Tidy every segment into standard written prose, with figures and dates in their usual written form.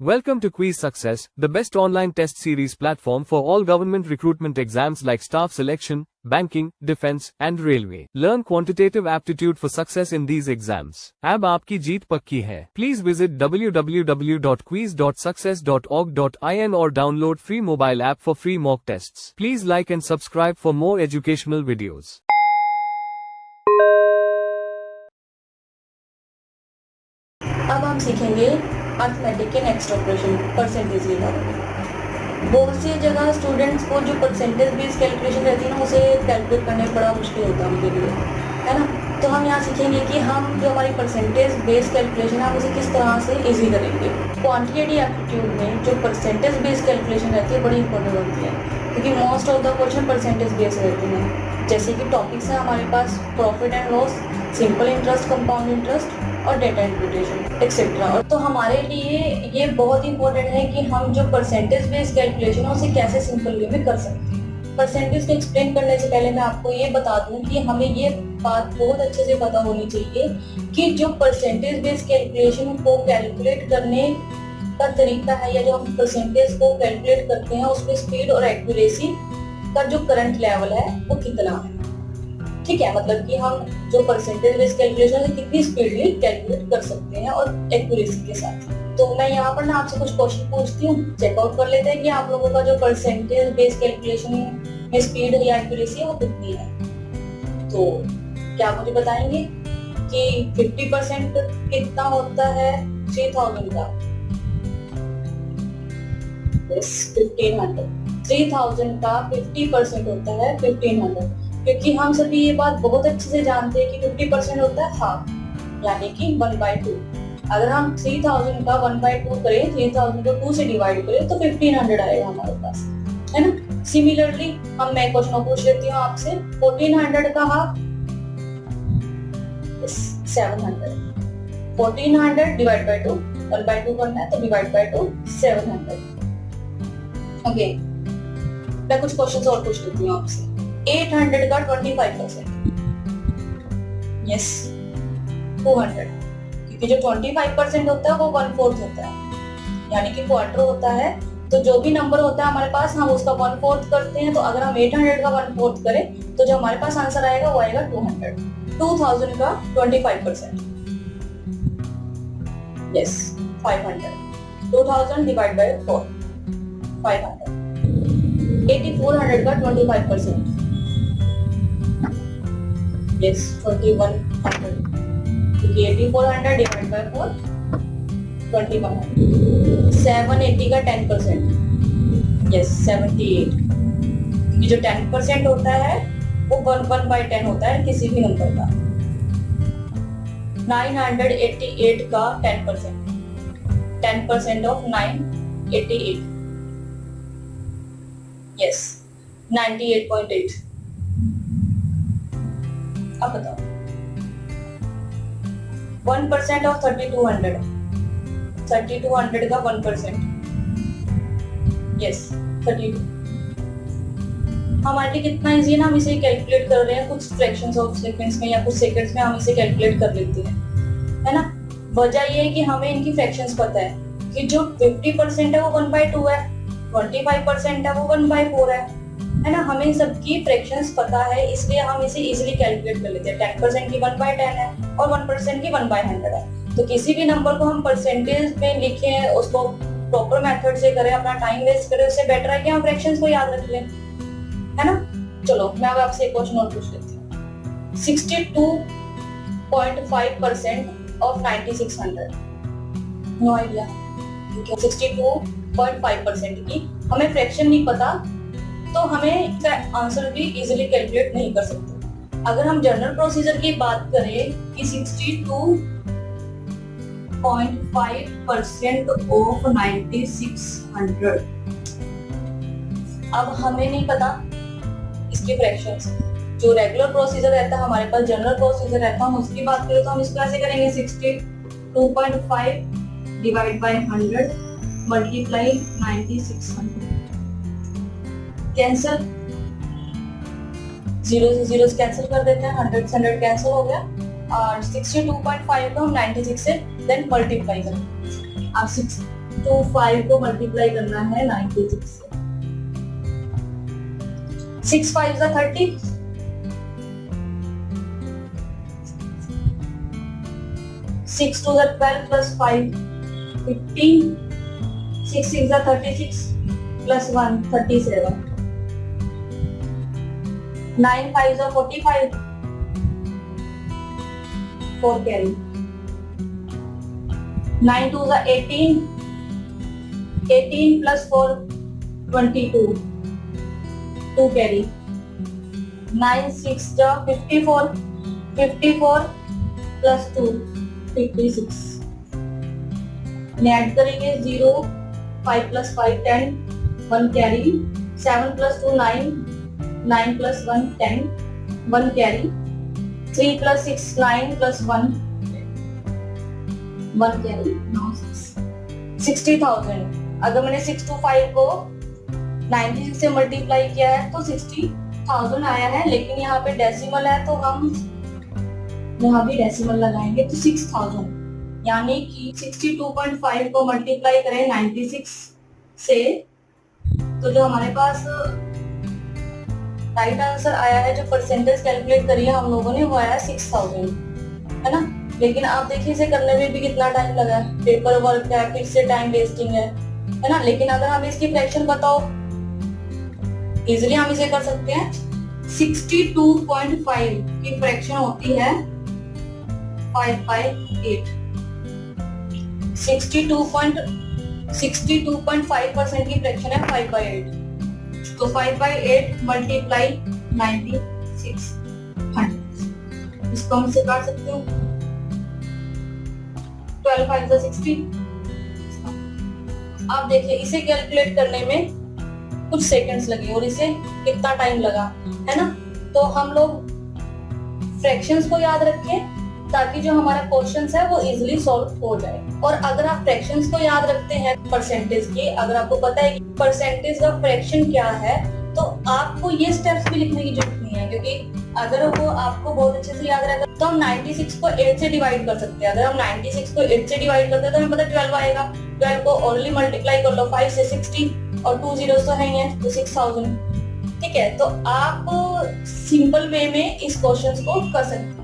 Welcome to Quiz Success, the best online test series platform for all government recruitment exams like staff selection, banking, defense, and railway. Learn quantitative aptitude for success in these exams. अब आपकी जीत पक्की है. Please visit www.quiz.success.org.in or download free mobile app for free mock tests. Please like and subscribe for more educational videos. अब हम सीखेंगे arithmetic के next operation percentage के बारे में। बहुत सी जगह स्टूडेंट्स को जो परसेंटेज बेस्ड कैलकुलेशन रहती है ना, उसे कैलकुलेट करने में बड़ा मुश्किल होता है उनके लिए, है ना। तो हम यहाँ सीखेंगे कि हम जो हमारी परसेंटेज बेस्ड कैलकुलेशन है हम उसे किस तरह से ईजी करेंगे। क्वांटिटेटिव एप्टीट्यूड में जो परसेंटेज बेस्ड कैलकुलेशन रहती है बड़ी इंपॉर्टेंट होती है, क्योंकि most of the question percentage based रहते हैं। जैसे कि टॉपिक्स हैं हमारे पास profit and loss, simple interest, compound interest और डेटा इंटरप्रिटेशन एक्सेट्रा। और तो हमारे लिए ये बहुत इंपॉर्टेंट है कि हम जो परसेंटेज बेस्ड कैलकुलेशन है उसे कैसे सिंपल वे में कर सकते हैं। परसेंटेज को एक्सप्लेन करने से पहले मैं आपको ये बता दूं कि हमें ये बात बहुत अच्छे से पता होनी चाहिए कि जो परसेंटेज बेस्ड कैलकुलेशन को कैलकुलेट करने का तरीका है, या जो हम परसेंटेज को कैलकुलेट करते हैं उसमें स्पीड और एक्यूरेसी का जो करंट लेवल है वो कितना है। ठीक है, मतलब कि हम जो परसेंटेज बेस्ड कैलकुलेशन है कितनी स्पीडली कैलकुलेट कर सकते हैं और एक्यूरेसी के साथ। तो मैं यहाँ पर ना आपसे कुछ क्वेश्चन पूछती हूँ, चेकआउट कर लेते हैं कि आप लोगों का जो परसेंटेज बेस्ड कैलकुलेशन में स्पीड या एक्यूरेसी है वो कितनी है। तो क्या आप मुझे बताएंगे कि 50% कितना होता है 3000 का? यस, 1500। 3000 का 50% होता है 1500, क्योंकि हम सभी ये बात बहुत अच्छे से जानते हैं कि 50% होता है हाफ, यानी कि 1/2। अगर हम 3000 का 1/2 करें, 3000 को 2 से डिवाइड करें तो 1500 आएगा हमारे पास, है ना। सिमिलरली हम मैं क्वेश्चन पूछ लेती हूँ आपसे, 1400 का हाफ 700। 1400 डिवाइड बाय 2, 1/2 करना है तो डिवाइड बाय 2 700। ओके, मैं कुछ क्वेश्चन और पूछ लेती हूँ आपसे। 800 का 25%, यस 200, क्योंकि जो 25% होता है वो 1/4 होता है, यानी कि क्वार्टर होता है। तो जो भी नंबर होता है हमारे पास हम उसका 1/4 करते हैं। तो अगर हम 800 का 1/4 करें तो जो हमारे पास आंसर आएगा वो आएगा 200। 2000 का 25%, यस 500। 2000 divide by 4, 500। 8400 का 25%, yes 2100, क्योंकि 8400 डिवाइड बाय 4 2100। 780 का 10%, yes 78, क्योंकि जो 10% होता है वो 1/10 होता है किसी भी नंबर का। 988 का 10%, 10% ऑफ 988, yes 98.8। अब बताओ 1% ऑफ 3200, 3200 का 1%, यस 32। हमारे लिए कितना इजी है ना, हम इसे कैलकुलेट कर रहे हैं कुछ फ्रैक्शंस ऑफ सेकंड्स में या कुछ सेकंड्स में हम इसे कैलकुलेट कर लेते हैं, है ना। वजह ये है कि हमें इनकी फ्रैक्शंस पता है कि जो 50% है वो 1/2 है, 25% है वो 1/4 है ना। हमें सबकी फ्रैक्शंस पता है, इसलिए हम इसे इजीली कैलकुलेट कर लेते हैं। 10% की 1/10 है और 1% की 1/100 है। तो किसी भी नंबर को हम परसेंटेज में लिखें, उसको प्रॉपर मेथड से करें, अपना टाइम वेस्ट करें, उससे बेटर है कि हम फ्रैक्शंस को याद रख लें, है ना। चलो मैं अब आपसे एक क्वेश्चन और पूछ लेती हूँ। 62.5% ऑफ 9600, नो आइडिया, 62.5% की हमें फ्रैक्शन नहीं पता तो हमें इसका आंसर भी इजीली कैलकुलेट नहीं कर सकते। अगर हम जनरल प्रोसीजर की बात करें कि 62.5% ऑफ 9600, अब हमें नहीं पता इसके फ्रैक्शंस। जो रेगुलर प्रोसीजर रहता है हमारे पास, जनरल प्रोसीजर रहता है, हम उसकी बात करें तो हम इसको ऐसे करेंगे 62.5 डिवाइड बाय 100 मल्टीप्लाई 9600, कैंसल, 0 से 0 कैंसिल कर देते हैं, 100 से 100 कैंसिल हो गया, और 62.5 को हम 96 से देन मल्टीप्लाई करें। अब 625 को मल्टीप्लाई करना है 96 से। 6 5 जा 30, 6 2 जा 12 प्लस 5 15, 6 6 जा 36 प्लस 1 37, 9 5 जा 45, 4 कैरी, 9 2 जा 18, 18 प्लस 4 22, 2 कैरी, 9 6 जा 54, 54 प्लस 2 56, ऐड करेंगे 0 5 plus 5 10, 1 carry, 7 plus 2 9, 9 plus 1 10, 1 carry, 3 plus 6 9 plus 1 carry, 60,000। अगर मैंने 625 को 96 से मल्टीप्लाई किया है तो 60,000 आया है, लेकिन यहाँ पे डेसिमल है तो हम यहाँ भी डेसिमल लगाएंगे तो 6,000, यानी कि 62.5 को मल्टीप्लाई करें 96 से तो जो हमारे पास राइट आंसर आया है, जो परसेंटेज कैलकुलेट करी है हम लोगों ने, वो आया 6,000, है ना। लेकिन आप देखिए इसे करने में भी कितना टाइम लगा है, पेपर वर्क है, फिर से टाइम वेस्टिंग है ना। लेकिन अगर हमें इसकी फ्रैक्शन बताओ, इजिली हम इसे कर सकते हैं। 62.5 की फ्रैक्शन होती है 5/8। 62.5% की फ्रैक्शन है 5/8, तो 5/8 मल्टीप्लाई 9600, इसको हम इसे काट सकते हो। 12 5 60। आप देखिए इसे कैलकुलेट करने में कुछ सेकंड्स लगे और इसे कितना टाइम लगा, है ना। तो हम लोग फ्रैक्शंस को याद रखें ताकि जो हमारा क्वेश्चंस है वो इजीली सॉल्व हो जाए। और अगर आप फ्रैक्शंस को याद रखते हैं परसेंटेज की, अगर आपको पता है कि परसेंटेज का फ्रैक्शन क्या है, तो आपको ये स्टेप्स भी लिखने की जरूरत नहीं है, क्योंकि अगर वो आपको बहुत अच्छे से याद रहेगा तो हम 96 को 8 से डिवाइड कर सकते हैं। अगर हम 96 को 8 से डिवाइड करते हैं तो हमें पता 12 आएगा। 12 को ओनली मल्टीप्लाई कर लो 5 से 60 और 2 zeros तो है ही है, तो 6,000। ठीक है, तो आप सिंपल वे में इस क्वेश्चन को कर सकते हैं।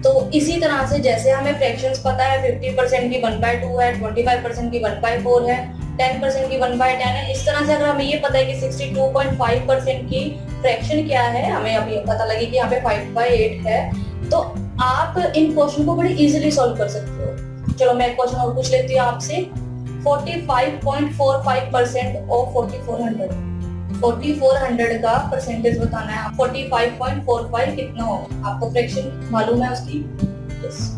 तो इसी तरह से जैसे हमें फ्रैक्शंस पता है 50% की 1/2 है, 25% की 1/4 है, 10% की 1/10 है, इस तरह से अगर हमें ये पता है कि 62.5% की फ्रैक्शन क्या है, हमें अभी पता लगे कि यहाँ पे 5/8 है, तो आप इन क्वेश्चन को बड़ी इजीली सॉल्व कर सकते हो। चलो मैं एक क्वेश्चन और पूछ लेती हूँ आपसे। 45.45% ऑफ 4400, 4400 का परसेंटेज बताना है। 45.45 कितना होगा, आपको फ्रैक्शन मालूम है उसकी,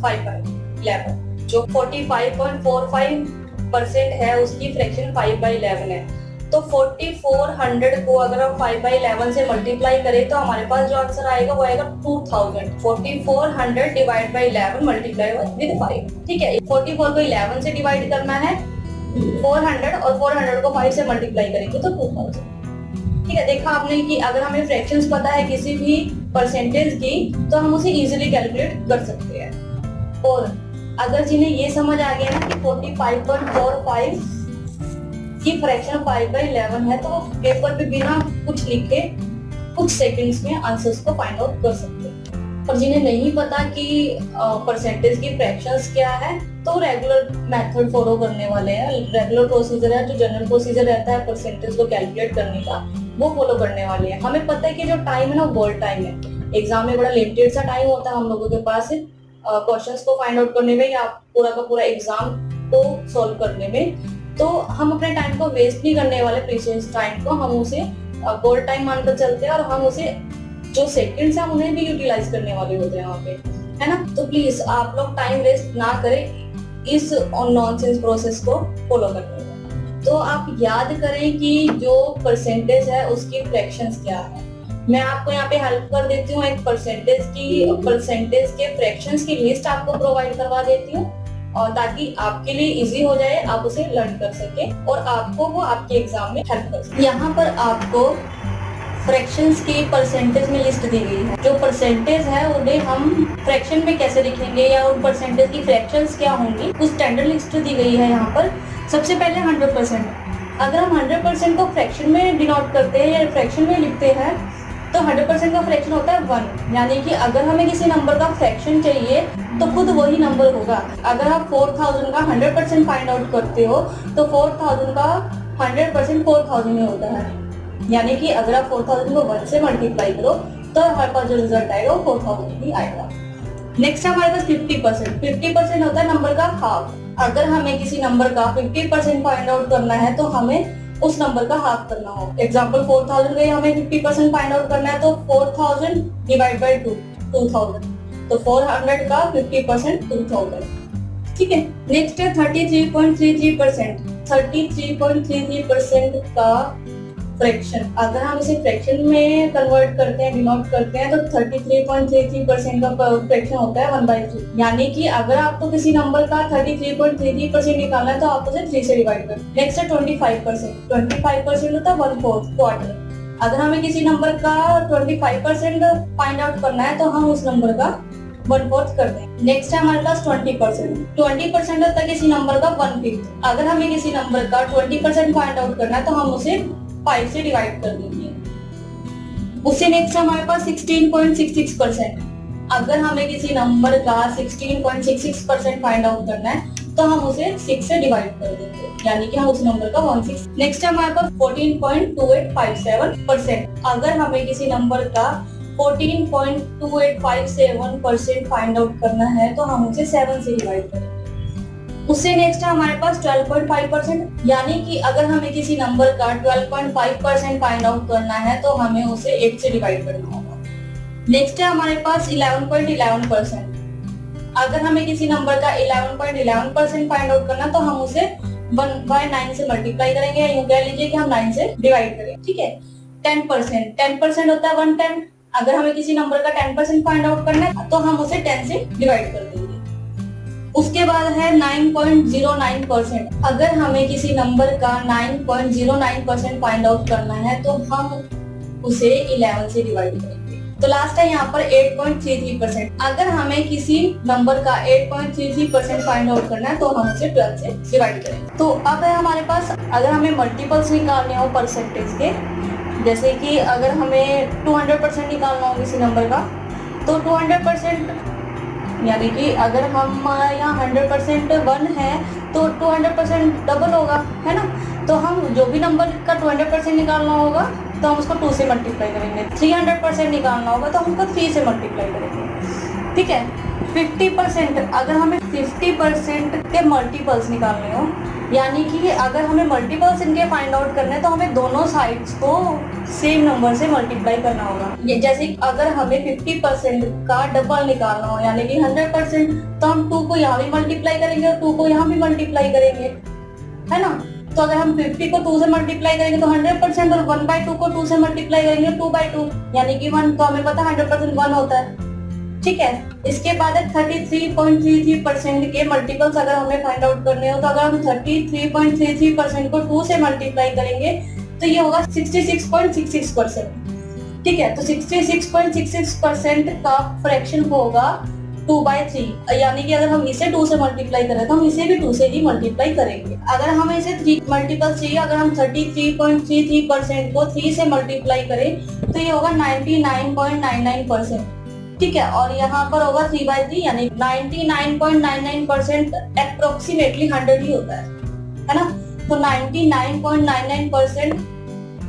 5/11। जो 45.45% है उसकी फ्रैक्शन 5/11 है। तो 4400 को अगर हम 5/11 से मल्टीप्लाई करें तो हमारे पास जो आंसर आएगा वो आएगा 2000। 4400 डिवाइड बाई 11 मल्टीप्लाई विद 5। ठीक है, 44 को 11 से डिवाइड करना है 400 और 400 को 5 से मल्टीप्लाई करेंगे तो 2000। ठीक है, देखा आपने कि अगर हमें फ्रैक्शंस पता है किसी भी परसेंटेज की तो हम उसे इजीली कैलकुलेट कर सकते हैं। और अगर जिन्हें ये समझ आ गया ना कि 45.45 की फ्रैक्शन 5/11 है, तो वो पेपर पे बिना कुछ लिखे कुछ सेकंड्स में आंसर्स को फाइंड आउट कर सकते हैं। और जिन्हें नहीं पता कि परसेंटेज की फ्रैक्शंस क्या है, तो रेगुलर मेथड फॉलो करने वाले हैं। रेगुलर प्रोसीजर है, जो जनरल प्रोसीजर रहता है परसेंटेज को कैलकुलेट करने का, वो फॉलो करने वाले हैं। हमें पता है कि जो टाइम है ना वर्ल्ड टाइम है, एग्जाम में बड़ा लिमिटेड सा टाइम होता है हम लोगों के पास क्वेश्चंस को फाइंड आउट करने में या पूरा का पूरा एग्जाम को सॉल्व करने में। तो हम अपने टाइम को वेस्ट नहीं करने वाले, प्रीशियस टाइम को हम उसे गोल्ड टाइम मानकर चलते हैं और हम उसे जो सेकंड्स हैं उन्हें भी यूटिलाइज करने वाले होते हैं वहाँ पे, है ना। तो प्लीज आप लोग टाइम वेस्ट ना करें इस नॉनसेंस प्रोसेस को फॉलो करने में। तो आप याद करें कि जो परसेंटेज है उसकी फ्रैक्शंस क्या है। मैं आपको यहाँ पे हेल्प कर देती हूँ, एक परसेंटेज के फ्रैक्शंस की लिस्ट आपको प्रोवाइड करवा देती हूँ, और ताकि आपके लिए इजी हो जाए, आप उसे लर्न कर सके और आपको वो आपके एग्जाम में हेल्प कर सके। यहाँ पर आपको फ्रैक्शंस की परसेंटेज में लिस्ट दी गई है। जो परसेंटेज है उन्हें हम फ्रैक्शन में कैसे लिखेंगे या उन परसेंटेज की फ्रैक्शंस क्या होंगी, उस स्टैंडर्ड लिस्ट दी गई है यहाँ पर। सबसे पहले 100%। अगर हम 100% को फ्रैक्शन में डिनोट करते हैं या फ्रैक्शन में लिखते हैं तो 100% का फ्रैक्शन होता है 1, यानी कि अगर हमें किसी नंबर का फ्रैक्शन चाहिए तो खुद वही नंबर होगा। अगर आप 4000 का 100% फाइंड आउट करते हो तो 4000 का 100% 4000 में होता है, यानी कि अगर आप 4000 को 1 से मल्टीप्लाई करो तो हमारे पास जो रिजल्ट आएगा वो 4000 ही आएगा। नेक्स्ट हमारे पास 50%। 50% होता है नंबर का हाफ। अगर हमें किसी नंबर का 50% फाइंड आउट करना है तो हमें उस नंबर का हाफ करना हो। एग्जाम्पल 4000 का हमें 50% फाइंड आउट करना है तो 4000 डिवाइड बाई 2000, तो 400 का 50% 2000। ठीक है। नेक्स्ट है 33.33%। 33.33% का फ्रैक्शन, अगर हम इसे फ्रैक्शन में कन्वर्ट करते हैं, डिनोट करते हैं तो 33.33% का फ्रैक्शन होता है 1/3, यानी कि अगर आपको किसी नंबर का 33.33% निकालना है तो आप उसे 3 से डिवाइड करें। नेक्स्ट है 25%। 25% होता है 1/4, क्वार्टर। अगर हमें किसी नंबर का 25% फाइंड आउट करना है तो हम उस नंबर का 1/4 करते हैं। नेक्स्ट है हमारे पास 20%। 20% होता है किसी नंबर का 1/5। अगर हमें किसी नंबर का 20% फाइंड आउट करना है तो हम उसे 5 से डिवाइड कर देंगे। उससे नेक्स्ट हमारे पास 16.66%। अगर हमें किसी नंबर का 16.66% फाइंड आउट करना है तो हम उसे 6 से डिवाइड कर देंगे, यानी कि हम उस नंबर का 16। नेक्स्ट हमारे पास 14.2857%। अगर हमें किसी नंबर का 14.2857% फाइंड आउट करना है तो हम उसे 7 से डिवाइड करेंगे। उससे नेक्स्ट है हमारे पास 12.5%, यानी कि अगर हमें किसी नंबर का 12.5% फाइंड आउट करना है तो हमें उसे 8 से डिवाइड करना होगा। नेक्स्ट है हमारे पास 11.11%। अगर हमें किसी नंबर का 11.11% फाइंड आउट करना तो हम उसे 1/9 से मल्टीप्लाई करेंगे, या यूं कह लीजिए कि हम 9 से डिवाइड करें। ठीक है। 10%। 10% होता है 1/10। अगर हमें किसी नंबर का 10% फाइंड आउट करना है तो हम उसे 10 से डिवाइड कर देंगे। उसके बाद है 9.09%। अगर हमें किसी नंबर का 9.09% फाइंड आउट करना है तो हम उसे 11 से डिवाइड करेंगे। तो लास्ट है यहाँ पर 8.33%। अगर हमें किसी नंबर का 8.33% फाइंड आउट करना है तो हम उसे 12 से डिवाइड करेंगे। तो अब है हमारे पास, अगर हमें मल्टीपल्स निकालने हो परसेंटेज के, जैसे कि अगर हमें 200% निकालना हो किसी नंबर का तो 200%, यानी कि अगर हम यहाँ 100% 1 है तो 200% डबल होगा, है ना। तो हम जो भी नंबर का 200% निकालना होगा तो हम उसको 2 से मल्टीप्लाई करेंगे। 300% निकालना होगा तो हम उसको 3 से मल्टीप्लाई करेंगे। ठीक है। 50%, अगर हमें 50% के मल्टीपल्स निकालने हो, यानी कि अगर हमें मल्टीपल्स इनके फाइंड आउट करने हैं तो हमें दोनों साइड्स को सेम नंबर से मल्टीप्लाई करना होगा। ये जैसे अगर हमें 50% का डबल निकालना हो, यानी कि 100%, तो हम 2 को यहाँ भी मल्टीप्लाई करेंगे और 2 को यहाँ भी मल्टीप्लाई करेंगे, है ना। तो अगर हम 50 को 2 से मल्टीप्लाई करेंगे तो 100%, और 1/2 को 2 से मल्टीप्लाई करेंगे 2/2, यानी कि 1। तो हमें पता है 100% 1 होता है। ठीक है। इसके बाद है 33.33% के मल्टीपल्स अगर हमें फाइंड आउट करने हो तो अगर हम 33.33% को 2 से मल्टीप्लाई करेंगे तो ये होगा 66.66%। ठीक है। तो 66.66% का फ्रैक्शन होगा 2/3, यानी कि अगर हम इसे 2 से मल्टीप्लाई करें तो हम इसे भी 2 से ही मल्टीप्लाई करेंगे। अगर हमें इसे 3 मल्टीपल चाहिए, अगर हम 33.33% को 3 से मल्टीप्लाई करें तो ये होगा 99.99%। ठीक है। और यहाँ पर होगा 3/3, यानी 99.99% अप्रोक्सीमेटली 100 ही होता है ना। तो 99.99%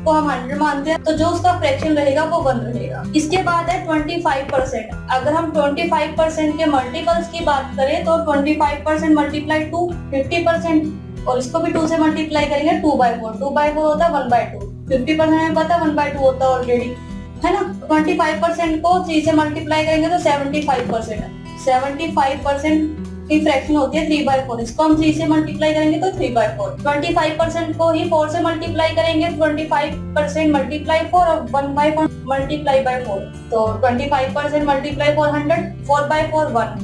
को हम 100 मानते हैं, तो जो उसका फ्रैक्शन रहेगा वो 1 रहेगा। इसके बाद है 25%। अगर हम 25% के मल्टीपल्स की बात करें तो 25% मल्टीप्लाई 2 50%, और इसको भी 2 से मल्टीप्लाई करेंगे 2/4। 2/4 होता है 1/2। 50% हमें पता है 1/2 होता है ऑलरेडी, है ना। 25% को 3 से मल्टीप्लाई करेंगे तो 75%। 75% की फ्रैक्शन होती है 3/4। इसको हम 3 से मल्टीप्लाई करेंगे तो 3/4। 25% को ही 4 से मल्टीप्लाई करेंगे, 25% मल्टीप्लाई 4 और 1/4 मल्टीप्लाई बाय 4। तो 25% मल्टीप्लाई 400, 4/4 1,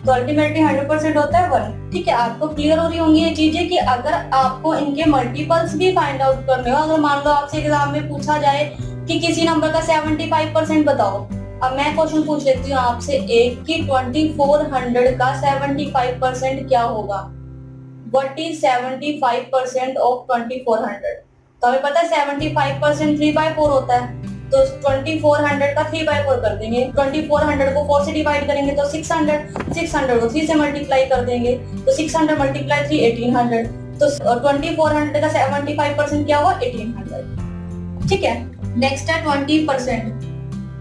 तो अल्टीमेटली 100% होता है 1। ठीक है। आपको क्लियर हो रही होंगी ये चीजें कि अगर आपको इनके मल्टीपल्स भी फाइंड आउट करने हो, अगर मान लो आपसे एग्जाम में पूछा जाए कि किसी नंबर का 75% बताओ। अब मैं क्वेश्चन पूछ लेती हूँ आपसे एक कि 2400 का 75% क्या होगा। What is 75% of 2400? तो हमें पता है 75% 3/4 होता है, तो 2400 का 3/4 कर देंगे। 2400 को 4 से डिवाइड करेंगे तो 600, 600 को 3 से मल्टीप्लाई कर देंगे तो 600 मल्टीप्लाई 3 1800। तो 2400 का 75% क्या हुआ? 1800। ठीक है, नेक्स्ट है 20%।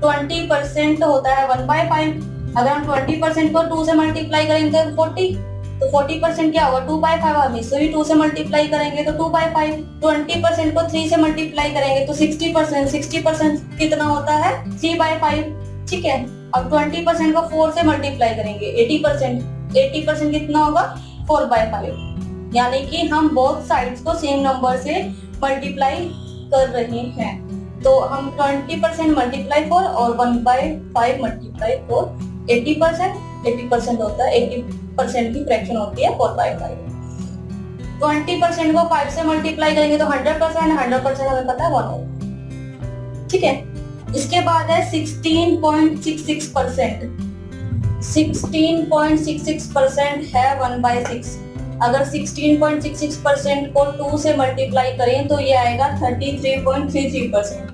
20% होता है 1/5। अगर हम 20% को 2 से मल्टीप्लाई करेंगे तो 40, तो 40% क्या होगा? 2/5। हम इसको भी 2 से मल्टीप्लाई करेंगे तो 2/5। 20% को 3 से मल्टीप्लाई करेंगे तो 60%। 60% कितना होता है? 3/5। ठीक है, अब 20% को 4 से मल्टीप्लाई करेंगे 80%। 80% कितना होगा? 4/5। यानी कि हम बोथ साइड्स को सेम नंबर से मल्टीप्लाई कर रहे हैं। तो हम 20% मल्टीप्लाई 4 और 1/5 मल्टीप्लाई 4 80%। 80% होता है, 80% की फ्रैक्शन होती है 4/5। 20% को 5 से मल्टीप्लाई करेंगे तो 100%। 100% हमें पता है 1 होगा। ठीक है, इसके बाद है 16.66%। 16.66% है 1/6। अगर 16.66% को 2 से मल्टीप्लाई करें तो ये आएगा 33.33%।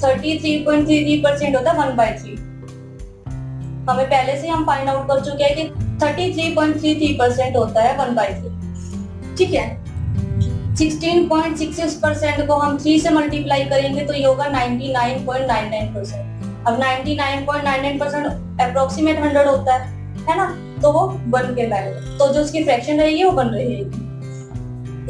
33.33% होता है 1/3। हमें पहले से हम फाइंड आउट कर चुके हैं कि 33.33% होता है 1/3। ठीक है, 16.66% को हम 3 से मल्टीप्लाई करेंगे तो ये होगा 99.99%। अब 99.99% अप्रोक्सीमेट 100 होता है ना, तो वो 1 के लाएगा, तो जो उसकी फ्रैक्शन रहेगी वो 1 रहेगी।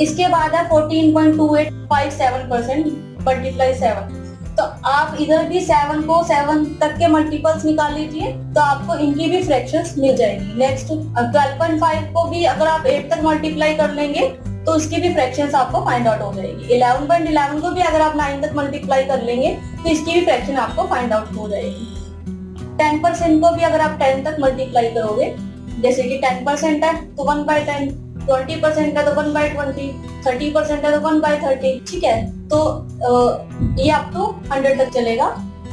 इसके बाद है 14.2857% मल्टीप्लाई 7। तो आप इधर भी 7 को 7 तक के मल्टीपल्स निकाल लीजिए तो आपको इनकी भी फ्रैक्शंस मिल जाएंगी। नेक्स्ट 12.5 को भी अगर आप 8 तक मल्टीप्लाई कर लेंगे तो इसकी भी फ्रैक्शंस आपको फाइंड आउट हो जाएगी। 11.11 को भी अगर आप 9 तक मल्टीप्लाई कर लेंगे तो इसकी भी फ्रैक्शन आपको फाइंड आउट हो जाएगी। 10% को भी अगर आप 10 तक मल्टीप्लाई करोगे, जैसे कि 10% है तो 1/10, 20% है तो 1/20, 30% है तो 1/30। ठीक है, तो ये अप टू 100 तक चलेगा।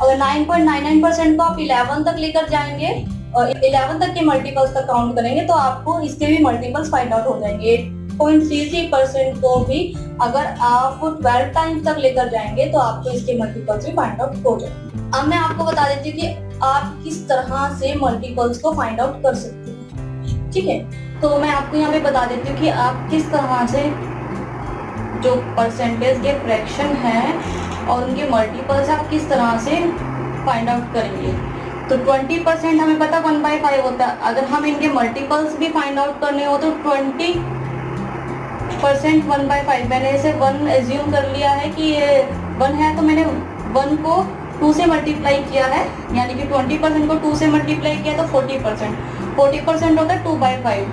अगर 9.99% को आप 11 तक लेकर जाएंगे और 11 तक के मल्टीपल्स तक काउंट करेंगे तो आपको इसके भी मल्टीपल्स फाइंड आउट हो जाएंगे। 8.33% को भी अगर आप 12 टाइम्स तक लेकर जाएंगे तो आपको इसके मल्टीपल्स भी फाइंड आउट हो जाएंगे। अब मैं आपको बता देती हूँ कि आप किस तरह से मल्टीपल्स को फाइंड आउट कर सकते हैं। ठीक है, तो मैं आपको यहाँ पे बता देती हूँ कि आप किस तरह से जो परसेंटेज के फ्रैक्शन हैं और उनके मल्टीपल्स आप किस तरह से फाइंड आउट करेंगे। तो 20% हमें पता 1/5 होता है। अगर हम इनके मल्टीपल्स भी फाइंड आउट करने हो तो 20% 1/5, मैंने इसे 1 एज्यूम कर लिया है कि ये 1 है, तो मैंने 1 को 2 से मल्टीप्लाई किया है, यानी कि 20% को 2 से मल्टीप्लाई किया तो 40%। 40% होता है 2/5।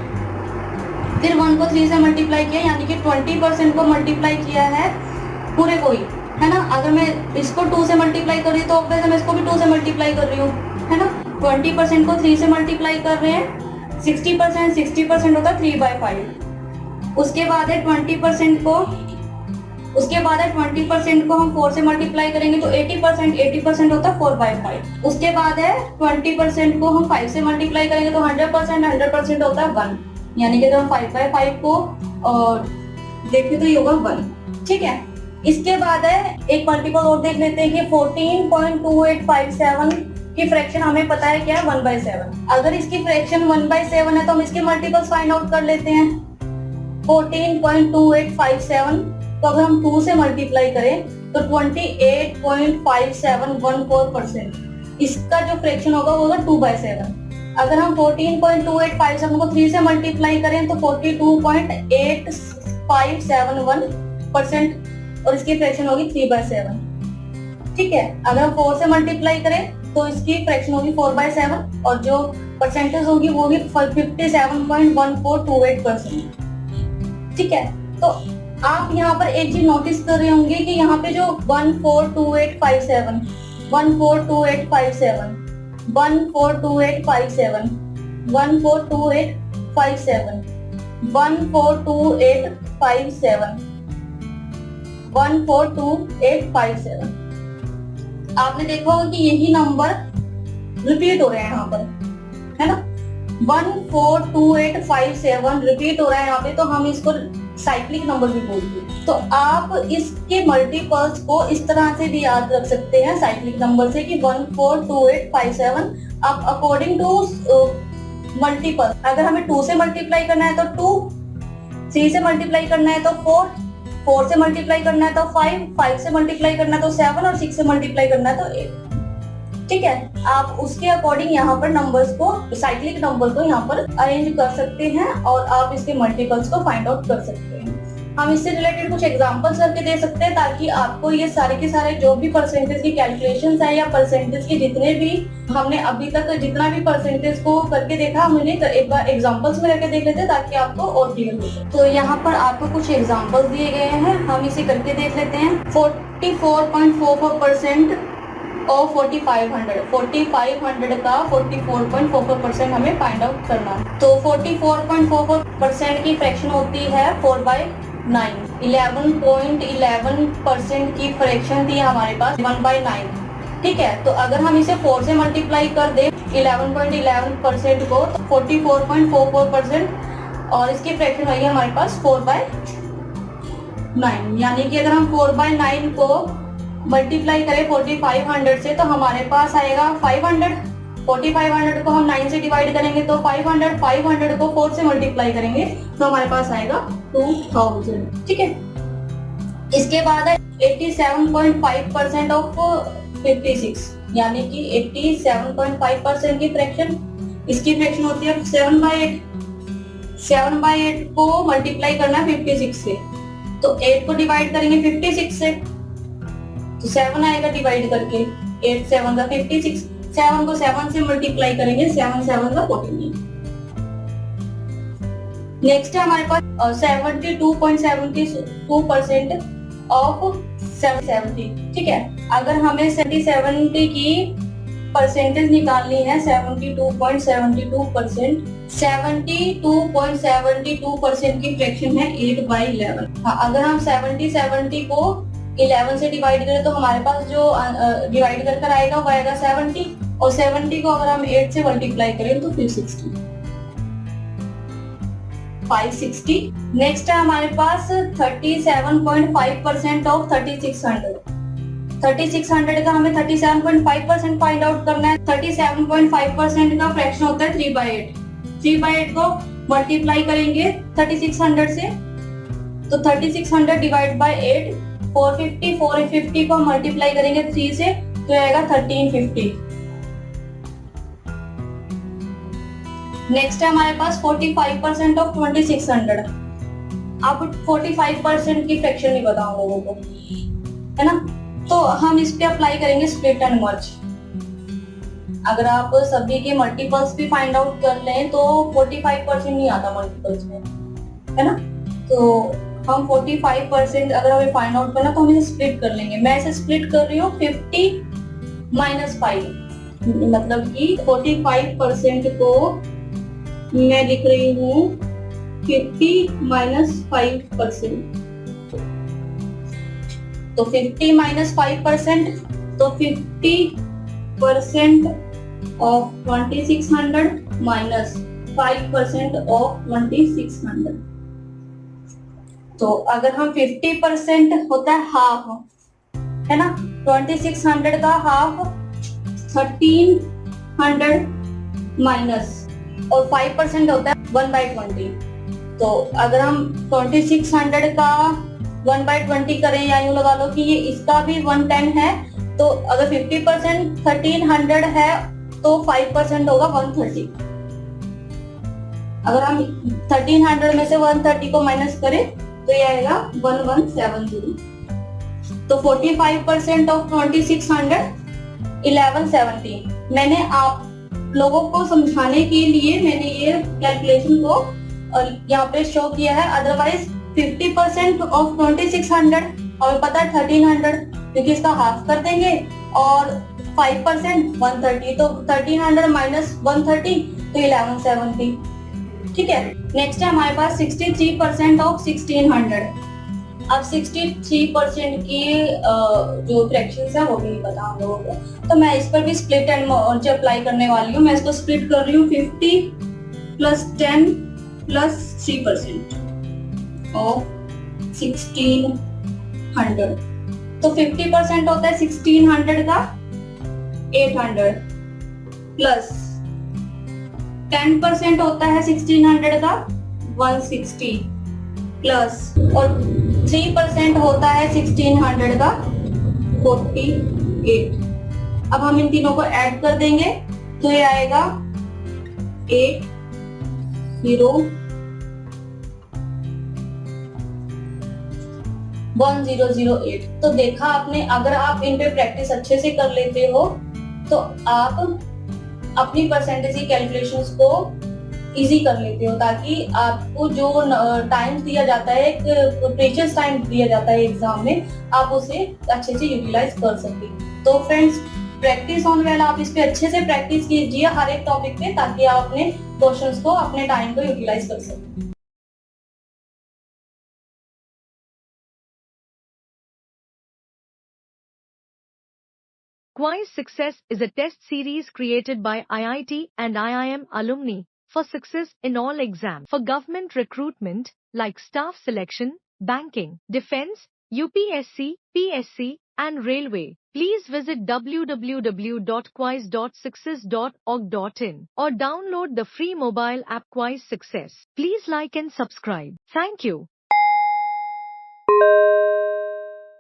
फिर 1 को 3 से मल्टीप्लाई किया, यानी कि 20% को मल्टीप्लाई किया है पूरे को ही, है ना। अगर मैं इसको 2 से मल्टीप्लाई कर रही हूँ तो ऑब्वियसली मैं इसको भी 2 से मल्टीप्लाई कर रही हूँ, है ना। 20% को 3 से मल्टीप्लाई कर रहे हैं। 60% होता है 3/5। उसके बाद है 20% को हम 4 से मल्टीप्लाई करेंगे तो 80% होता है 4/5। उसके बाद है 20% को हम 5 से मल्टीप्लाई करेंगे तो 100% होता है 1, यानी कि अगर हम 5/5 को देखें तो ये होगा 1। ठीक है, इसके बाद है एक मल्टीपल और देख लेते हैं कि 14.2857 की फ्रैक्शन हमें पता है क्या है 1/7। अगर इसकी फ्रैक्शन 1/7 है तो हम इसके मल्टीपल्स फाइंड आउट कर लेते हैं। 14.2857 तो अगर हम 2 से मल्टीप्लाई करें तो 28.5714%, इसका जो फ्रैक्शन होगा वो होगा 2/7। अगर हम 14.2857 को 3 से मल्टीप्लाई करें तो 42.8571% और इसकी फ्रैक्शन होगी 3/7। ठीक है, अगर हम 4 से मल्टीप्लाई करें तो इसकी फ्रैक्शन होगी 4/7 और जो परसेंटेज होगी वो होगी 57.1428%। ठीक है, तो आप यहाँ पर एक चीज नोटिस कर रहे होंगे कि यहाँ पे जो 142857 142857 142857 142857 142857 142857 आपने देखा होगा कि यही नंबर रिपीट हो रहे हैं यहाँ पर, है ना। 142857 रिपीट हो रहा है यहाँ पे, तो हम इसको साइक्लिक नंबर भी बोलते हैं। तो आप इसके मल्टीपल्स को इस तरह से भी याद रख सकते हैं साइक्लिक नंबर से कि 142857। अब अकॉर्डिंग टू मल्टीपल, अगर हमें 2 से मल्टीप्लाई करना है तो 2, 3 से मल्टीप्लाई करना है तो 4, 4 से मल्टीप्लाई करना है तो 5, 5 से मल्टीप्लाई करना है तो 7 और 6 से मल्टीप्लाई करना है तो 8। ठीक है, आप उसके अकॉर्डिंग यहाँ पर नंबर्स को, साइक्लिक नंबर को यहाँ पर अरेंज कर सकते हैं और आप इसके मल्टीपल्स को फाइंड आउट कर सकते हैं। हम इससे रिलेटेड कुछ एग्जांपल्स करके दे सकते हैं ताकि आपको ये सारे के सारे जो भी परसेंटेज की कैलकुलेशंस है या परसेंटेज के जितने भी हमने अभी तक जितना भी परसेंटेज को करके देखा, हम उन्हें एक बार एग्जांपल्स में करके देख लेते हैं ताकि आपको और क्लियर हो जाए। तो यहाँ पर आपको कुछ एग्जांपल्स दिए गए हैं, हम इसे करके देख लेते हैं। 44.44% और 4500 का 44.44% हमें फाइंड आउट करना है। तो 44.44% की फ्रैक्शन होती है 4/9। 11.11% की फ्रैक्शन थी हमारे पास 1/9। ठीक है, तो अगर हम इसे 4 से मल्टीप्लाई कर दें 11.11% को, तो 44.44% और इसकी फ्रैक्शन होगी हमारे पास 4/9। यानी कि अगर हम 4/9 को मल्टीप्लाई करें 4500 से तो हमारे पास आएगा 500। 4500 को हम 9 से डिवाइड करेंगे तो 500, 500 को 4 से मल्टीप्लाई करेंगे तो हमारे पास आएगा 2000। ठीक है, इसके बाद है 87.5% ऑफ 56, यानी कि 87.5% की फ्रैक्शन, इसकी फ्रैक्शन होती है 7/8। 7/8 को मल्टीप्लाई करना है 56 से, तो 8 को डिवाइड करेंगे 56 से तो 7 आएगा डिवाइड करके। 8 7 का 56, 7 को 7 से मल्टीप्लाई करेंगे, 7 7 का 49। नेक्स्ट है हमारे पास 72.72% ऑफ 770। ठीक है, अगर हमें 70 की परसेंटेज निकालनी है 72.72%, 72.72% की फ्रैक्शन है 8/11। हाँ, अगर हम 70 को 11 से डिवाइड करें तो हमारे पास जो डिवाइड कर आएगा वो आएगा 70, और 70 को अगर हम 8 से मल्टीप्लाई करें तो फिर 60, 560। नेक्स्ट है हमारे पास 37.5% ऑफ 3600। 3600 का हमें 37.5% फाइंड आउट करना है। 37.5% का फ्रैक्शन होता है 3/8। 3/8 को मल्टीप्लाई करेंगे 3600 से, तो 3600 डिवाइड बाय 8, 450। 450 को मल्टीप्लाई करेंगे 3 से तो आएगा 1350। नेक्स्ट है हमारे पास 45% ऑफ 2600। अब 45% की फ्रैक्शन नहीं बताऊं लोगों को, है ना। तो हम इस पे अप्लाई करेंगे स्प्लिट एंड मर्ज। अगर आप सभी के मल्टीपल्स भी फाइंड आउट कर लें तो 45% नहीं आता मल्टीपल्स में, है ना। तो हम 45% अगर हमें फाइंड आउट करना तो हम इसे स्प्लिट कर लेंगे। मैं इसे स्प्लिट कर रही हूँ 50 - 5, मतलब कि 45% को मैं लिख रही हूँ 50 - 5%। तो 50 - 5%, तो 50% ऑफ 2600 माइनस 5% ऑफ 2600। तो अगर हम 50% होता है हाफ, है ना, 2600 का हाफ 1300 माइनस, और 5% होता है 1/20। तो अगर हम 2600 का 1/20 करें, या यूं लगा लो कि ये इसका भी 110 है, तो अगर 50% 1300 है तो 5% होगा 130। अगर हम 1300 में से 130 को माइनस करें तो ये आएगा 1170। तो 45% ऑफ 2600 1170। मैंने आप लोगों को समझाने के लिए मैंने ये कैलकुलेशन को यहाँ पे शो किया है। अदरवाइज 50% ऑफ 2600 हमें पता है 1300, क्योंकि इसका हाफ कर देंगे, और 5% 130, तो 1300 माइनस 130 तो 1170। ठीक है, नेक्स्ट है हमारे पास 63% ऑफ 1600। अब 63% की जो फ्रैक्शंस है वो भी नहीं पता हम लोगों को, तो मैं इस पर भी स्प्लिट एंड मर्ज अप्लाई करने वाली हूँ। मैं इसको स्प्लिट कर रही हूँ 50 प्लस 10 प्लस 3% ऑफ 1600। तो 50% होता है 1600 का 800 प्लस 10% होता है 1600 का 160 प्लस और 3% होता है 1600 का 48। अब हम इन तीनों को ऐड कर देंगे तो ये आएगा 1008। तो देखा आपने, अगर आप इन पे प्रैक्टिस अच्छे से कर लेते हो तो आप अपनी परसेंटेज की कैलकुलेशंस को इजी कर लेते हो, ताकि आपको जो टाइम दिया जाता है, एक प्रीशियस टाइम दिया जाता है एग्जाम में, आप उसे अच्छे से यूटिलाइज कर सकते। तो फ्रेंड्स, प्रैक्टिस ऑन वेल, आप इस पे अच्छे से प्रैक्टिस कीजिए हर एक टॉपिक पे, ताकि आप अपने क्वेश्चंस को, अपने टाइम को यूटिलाइज कर सकें। Quiz Success is a test series created by IIT and IIM alumni for success in all exams for government recruitment like staff selection, banking, defense, UPSC, PSC, and railway. Please visit www.quiz.success.org.in or download the free mobile app Quiz Success. Please like and subscribe. Thank you.